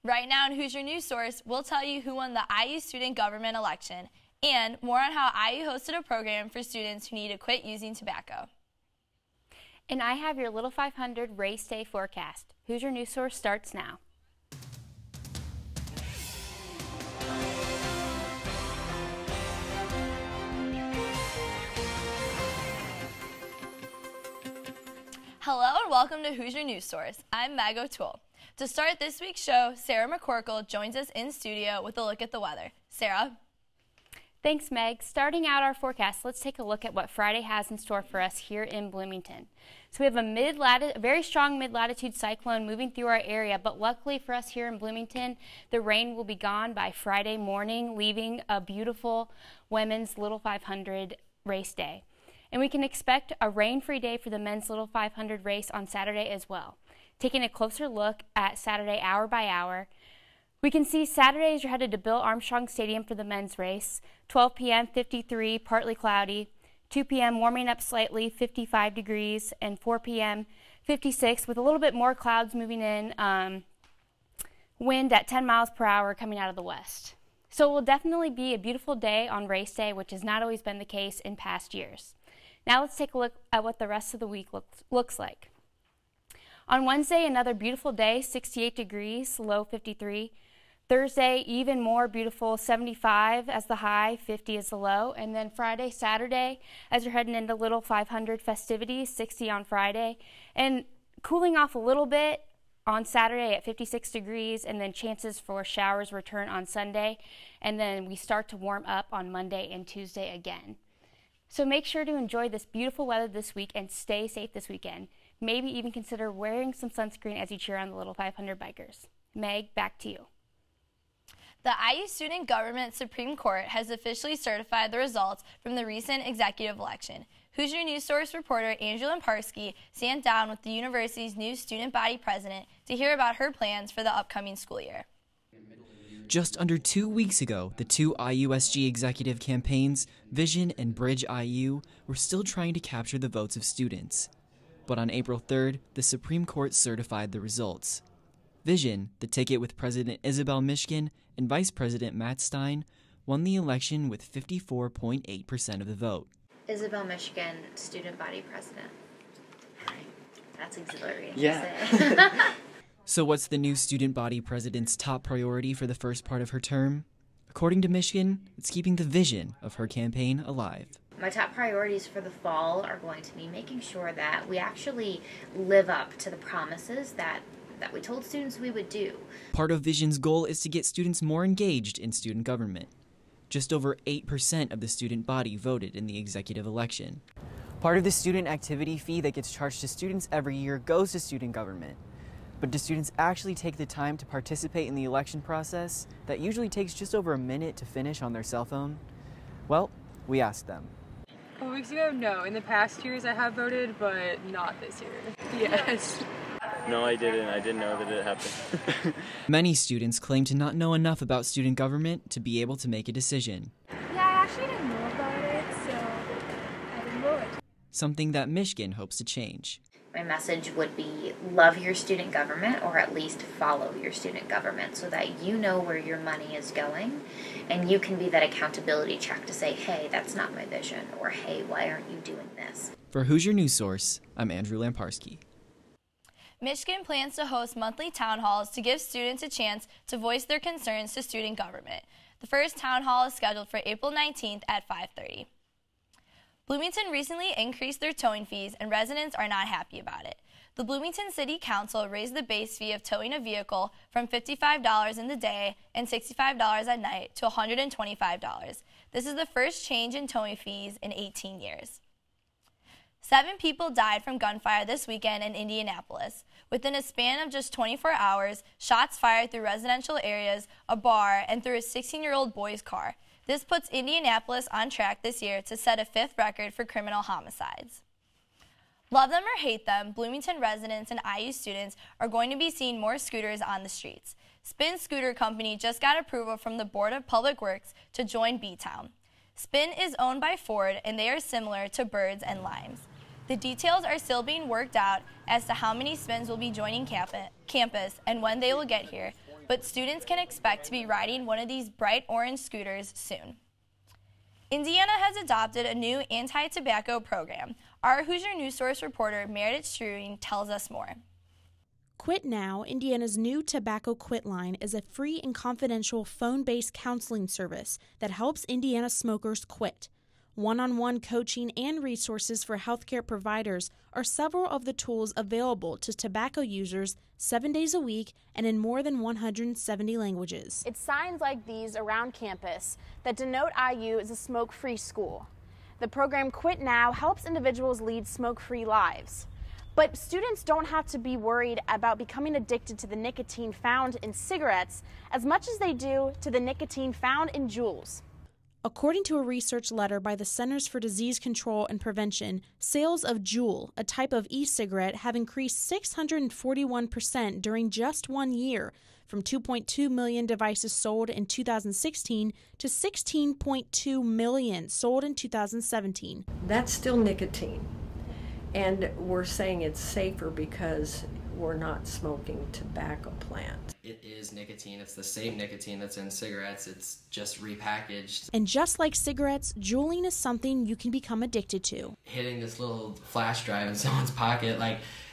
Right now in Hoosier News Source, we'll tell you who won the IU student government election and more on how IU hosted a program for students who need to quit using tobacco. And I have your Little 500 race day forecast. Hoosier News Source starts now. Hello and welcome to Hoosier News Source. I'm Meg O'Toole. To start this week's show, Sarah McCorkle joins us in studio with a look at the weather. Sarah? Thanks, Meg. Starting out our forecast, let's take a look at what Friday has in store for us here in Bloomington. So we have a very strong mid-latitude cyclone moving through our area, but luckily for us here in Bloomington, the rain will be gone by Friday morning, leaving a beautiful women's Little 500 race day. And we can expect a rain-free day for the men's Little 500 race on Saturday as well. Taking a closer look at Saturday hour by hour, we can see Saturday as you're headed to Bill Armstrong Stadium for the men's race. 12 p.m., 53, partly cloudy. 2 p.m., warming up slightly, 55 degrees. And 4 p.m., 56, with a little bit more clouds moving in. Wind at 10 miles per hour coming out of the west. So it will definitely be a beautiful day on race day, which has not always been the case in past years. Now let's take a look at what the rest of the week looks like. On Wednesday, another beautiful day, 68 degrees, low 53. Thursday, even more beautiful, 75 as the high, 50 as the low. And then Friday, Saturday, as you're heading into Little 500 festivities, 60 on Friday. And cooling off a little bit on Saturday at 56 degrees, and then chances for showers return on Sunday. And then we start to warm up on Monday and Tuesday again. So make sure to enjoy this beautiful weather this week and stay safe this weekend. Maybe even consider wearing some sunscreen as you cheer on the Little 500 bikers. Meg, back to you. The IU Student Government Supreme Court has officially certified the results from the recent executive election. Hoosier News Source reporter Andrew Lamparski sat down with the university's new student body president to hear about her plans for the upcoming school year. Just under 2 weeks ago, the two IUSG executive campaigns, Vision and Bridge IU, were still trying to capture the votes of students. But on April 3rd, the Supreme Court certified the results. Vision, the ticket with President Isabel Mishkin and Vice President Matt Stein, won the election with 54.8% of the vote. Isabel Mishkin, student body president. That's exhilarating Yeah. to say. So what's the new student body president's top priority for the first part of her term? According to Michigan, it's keeping the vision of her campaign alive. My top priorities for the fall are going to be making sure that we actually live up to the promises that we told students we would do. Part of Vision's goal is to get students more engaged in student government. Just over 8% of the student body voted in the executive election. Part of the student activity fee that gets charged to students every year goes to student government. But do students actually take the time to participate in the election process that usually takes just over a minute to finish on their cell phone? Well, we asked them. A couple weeks ago, no. In the past years I have voted, but not this year. Yes. No, I didn't. I didn't know that it happened. Many students claim to not know enough about student government to be able to make a decision. Yeah, I actually didn't know about it, so I didn't vote. Something that Michigan hopes to change. My message would be love your student government, or at least follow your student government, so that you know where your money is going and you can be that accountability check to say, hey, that's not my vision, or hey, why aren't you doing this? For Hoosier News Source, I'm Andrew Lamparski. Michigan plans to host monthly town halls to give students a chance to voice their concerns to student government. The first town hall is scheduled for April 19th at 5:30. Bloomington recently increased their towing fees, and residents are not happy about it. The Bloomington City Council raised the base fee of towing a vehicle from $55 in the day and $65 at night to $125. This is the first change in towing fees in 18 years. 7 people died from gunfire this weekend in Indianapolis. Within a span of just 24 hours, shots fired through residential areas, a bar, and through a 16-year-old boy's car. This puts Indianapolis on track this year to set a 5th record for criminal homicides. Love them or hate them, Bloomington residents and IU students are going to be seeing more scooters on the streets. Spin Scooter Company just got approval from the Board of Public Works to join B-Town. Spin is owned by Ford, and they are similar to Birds and Limes. The details are still being worked out as to how many spins will be joining campus and when they will get here, but students can expect to be riding one of these bright orange scooters soon. Indiana has adopted a new anti-tobacco program. Our Hoosier News Source reporter Meredith Strewing tells us more. Quit Now, Indiana's new tobacco quit line, is a free and confidential phone-based counseling service that helps Indiana smokers quit. One-on-one coaching and resources for healthcare providers are several of the tools available to tobacco users 7 days a week and in more than 170 languages. It's signs like these around campus that denote IU as a smoke-free school. The program Quit Now helps individuals lead smoke-free lives. But students don't have to be worried about becoming addicted to the nicotine found in cigarettes as much as they do to the nicotine found in Juuls. According to a research letter by the Centers for Disease Control and Prevention, sales of Juul, a type of e-cigarette, have increased 641% during just 1 year, from 2.2 million devices sold in 2016 to 16.2 million sold in 2017. That's still nicotine, and we're saying it's safer because we're not smoking tobacco plants. It is nicotine. It's the same nicotine that's in cigarettes. It's just repackaged. And just like cigarettes, juuling is something you can become addicted to. Hitting this little flash drive in someone's pocket,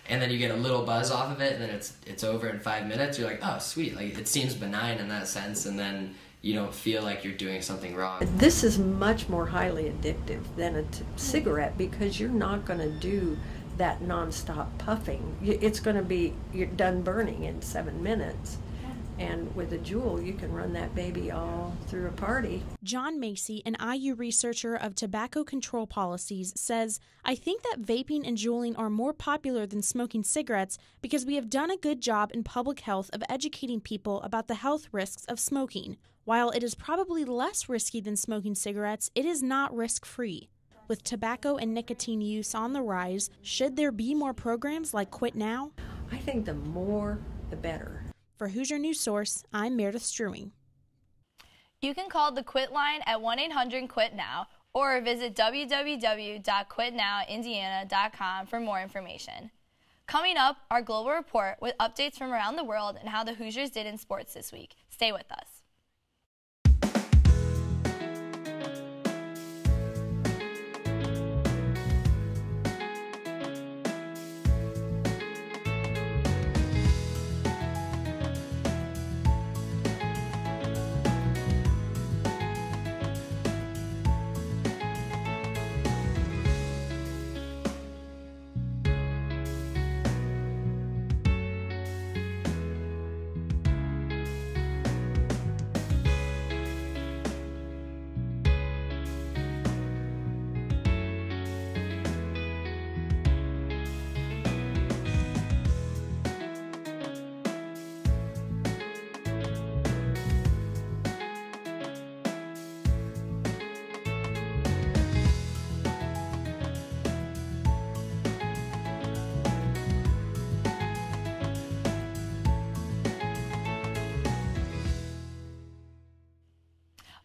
and then you get a little buzz off of it, and then it's over in 5 minutes. You're like, oh, sweet. It seems benign in that sense, and then you don't feel like you're doing something wrong. This is much more highly addictive than a cigarette because you're not going to do that nonstop puffing. It's going to be, you're done burning in 7 minutes. And with a Juul, you can run that baby all through a party. John Macy, an IU researcher of tobacco control policies, says, I think that vaping and juuling are more popular than smoking cigarettes because we have done a good job in public health of educating people about the health risks of smoking. While it is probably less risky than smoking cigarettes, it is not risk-free. With tobacco and nicotine use on the rise, should there be more programs like Quit Now? I think the more, the better. For Hoosier News Source, I'm Meredith Strewing. You can call the Quit line at 1-800-QUIT-NOW or visit www.quitnowindiana.com for more information. Coming up, our global report with updates from around the world and how the Hoosiers did in sports this week. Stay with us.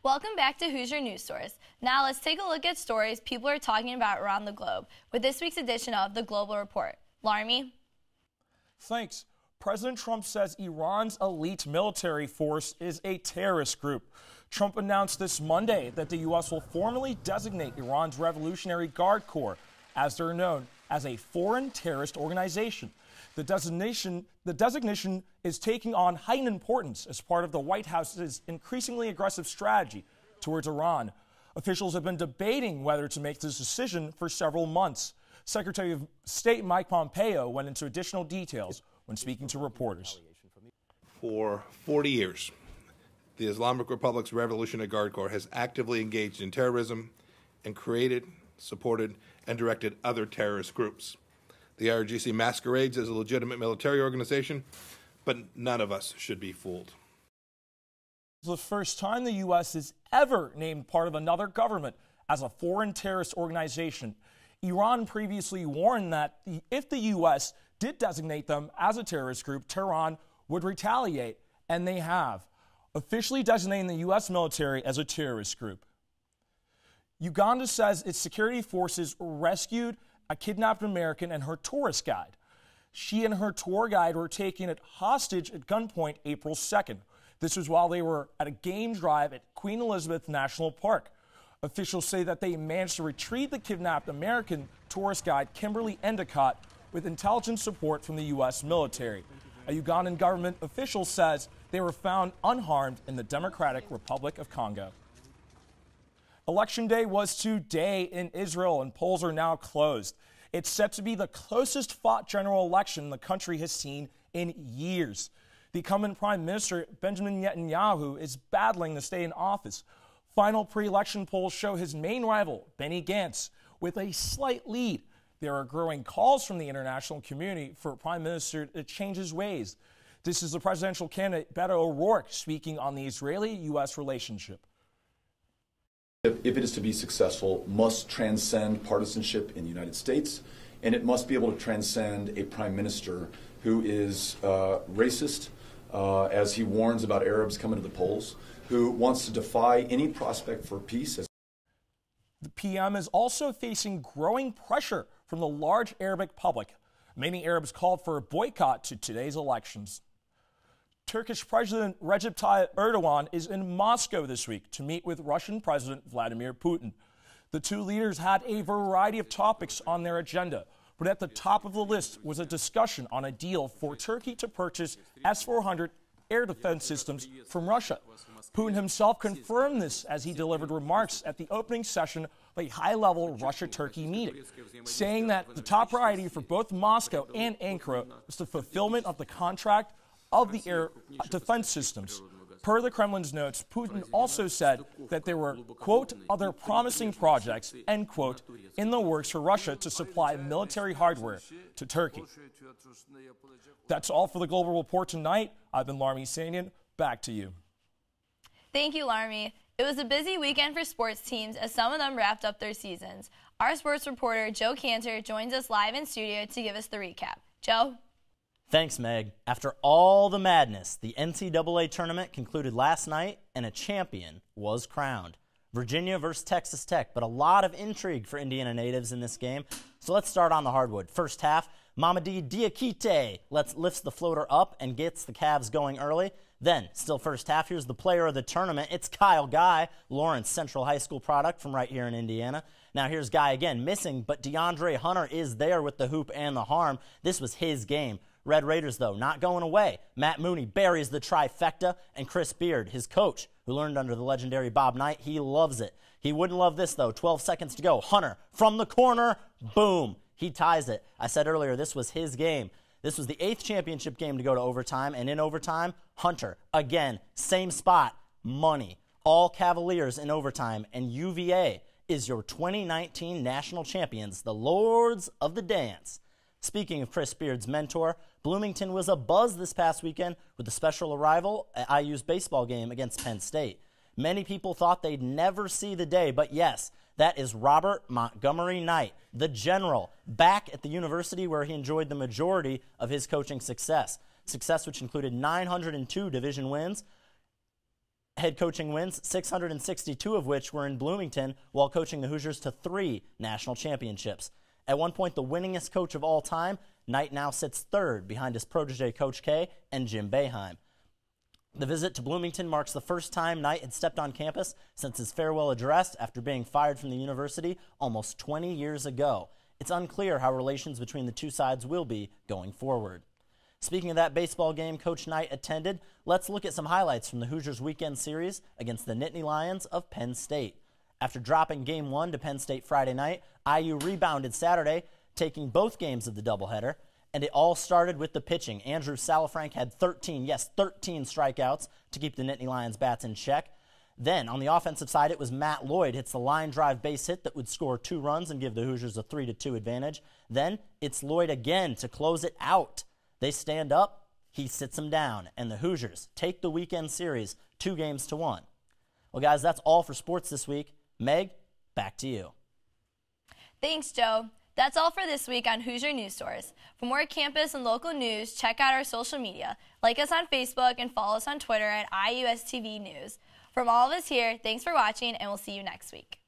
Welcome back to Hoosier News Source. Now let's take a look at stories people are talking about around the globe with this week's edition of the Global Report. Larmy? Thanks. President Trump says Iran's elite military force is a terrorist group. Trump announced this Monday that the U.S. will formally designate Iran's Revolutionary Guard Corps, as they're known, as a foreign terrorist organization. The designation is taking on heightened importance as part of the White House's increasingly aggressive strategy towards Iran. Officials have been debating whether to make this decision for several months. Secretary of State Mike Pompeo went into additional details when speaking to reporters. For 40 years, the Islamic Republic's Revolutionary Guard Corps has actively engaged in terrorism and created, supported, and directed other terrorist groups. The IRGC masquerades as a legitimate military organization, but none of us should be fooled. It's the first time the U.S. has ever named part of another government as a foreign terrorist organization. Iran previously warned that if the U.S. did designate them as a terrorist group, Tehran would retaliate, and they have, officially designating the U.S. military as a terrorist group. Uganda says its security forces rescued a kidnapped American and her tourist guide. She and her tour guide were taken hostage at gunpoint April 2nd. This was while they were at a game drive at Queen Elizabeth National Park. Officials say that they managed to retrieve the kidnapped American tourist guide, Kimberly Endicott, with intelligence support from the U.S. military. A Ugandan government official says they were found unharmed in the Democratic Republic of Congo. Election day was today in Israel, and polls are now closed. It's set to be the closest fought general election the country has seen in years. The incumbent Prime Minister Benjamin Netanyahu is battling to stay in office. Final pre-election polls show his main rival, Benny Gantz, with a slight lead. There are growing calls from the international community for Prime Minister to change his ways. This is the presidential candidate Beto O'Rourke speaking on the Israeli-U.S. relationship. If it is to be successful, must transcend partisanship in the United States, and it must be able to transcend a prime minister who is racist, as he warns about Arabs coming to the polls, who wants to defy any prospect for peace. The PM is also facing growing pressure from the large Arabic public. Many Arabs called for a boycott to today's elections. Turkish President Recep Tayyip Erdogan is in Moscow this week to meet with Russian President Vladimir Putin. The two leaders had a variety of topics on their agenda, but at the top of the list was a discussion on a deal for Turkey to purchase S-400 air defense systems from Russia. Putin himself confirmed this as he delivered remarks at the opening session of a high-level Russia-Turkey meeting, saying that the top priority for both Moscow and Ankara was the fulfillment of the contract of the air defense systems. Per the Kremlin's notes, Putin also said that there were, quote, other promising projects, end quote, in the works for Russia to supply military hardware to Turkey. That's all for the Global Report tonight. I've been Larmy Sanian. Back to you. Thank you, Larmy. It was a busy weekend for sports teams as some of them wrapped up their seasons. Our sports reporter, Joe Cantor, joins us live in studio to give us the recap. Joe? Thanks, Meg. After all the madness, the NCAA tournament concluded last night and a champion was crowned. Virginia versus Texas Tech, but a lot of intrigue for Indiana natives in this game. So let's start on the hardwood. First half, Mamadi Diakite lifts the floater up and gets the Cavs going early. Then, still first half, here's the player of the tournament. It's Kyle Guy, Lawrence Central High School product from right here in Indiana. Now here's Guy again, missing, but DeAndre Hunter is there with the hoop and the harm. This was his game. Red Raiders, though, not going away. Matt Mooney buries the trifecta, and Chris Beard, his coach, who learned under the legendary Bob Knight, he loves it. He wouldn't love this, though. 12 seconds to go. Hunter from the corner. Boom. He ties it. I said earlier, this was his game. This was the 8th championship game to go to overtime, and in overtime, Hunter, again, same spot, money. All Cavaliers in overtime, and UVA is your 2019 national champions, the Lords of the Dance. Speaking of Chris Beard's mentor, Bloomington was abuzz this past weekend with a special arrival at IU's baseball game against Penn State. Many people thought they'd never see the day, but yes, that is Robert Montgomery Knight, the general, back at the university where he enjoyed the majority of his coaching success. Success which included 902 division wins, head coaching wins, 662 of which were in Bloomington, while coaching the Hoosiers to 3 national championships. At one point, the winningest coach of all time, Knight now sits third behind his protege Coach K and Jim Boeheim. The visit to Bloomington marks the first time Knight had stepped on campus since his farewell address after being fired from the university almost 20 years ago. It's unclear how relations between the two sides will be going forward. Speaking of that baseball game Coach Knight attended, let's look at some highlights from the Hoosiers weekend series against the Nittany Lions of Penn State. After dropping Game 1 to Penn State Friday night, IU rebounded Saturday, taking both games of the doubleheader, and it all started with the pitching. Andrew Salafrank had 13 strikeouts to keep the Nittany Lions bats in check. Then, on the offensive side, it was Matt Lloyd hits the line drive base hit that would score 2 runs and give the Hoosiers a 3-2 advantage. Then, it's Lloyd again to close it out. They stand up, he sits them down, and the Hoosiers take the weekend series 2-1. Well, guys, that's all for sports this week. Meg, back to you. Thanks, Joe. That's all for this week on Hoosier News Source. For more campus and local news, check out our social media. Like us on Facebook and follow us on Twitter at IUSTV News. From all of us here, thanks for watching, and we'll see you next week.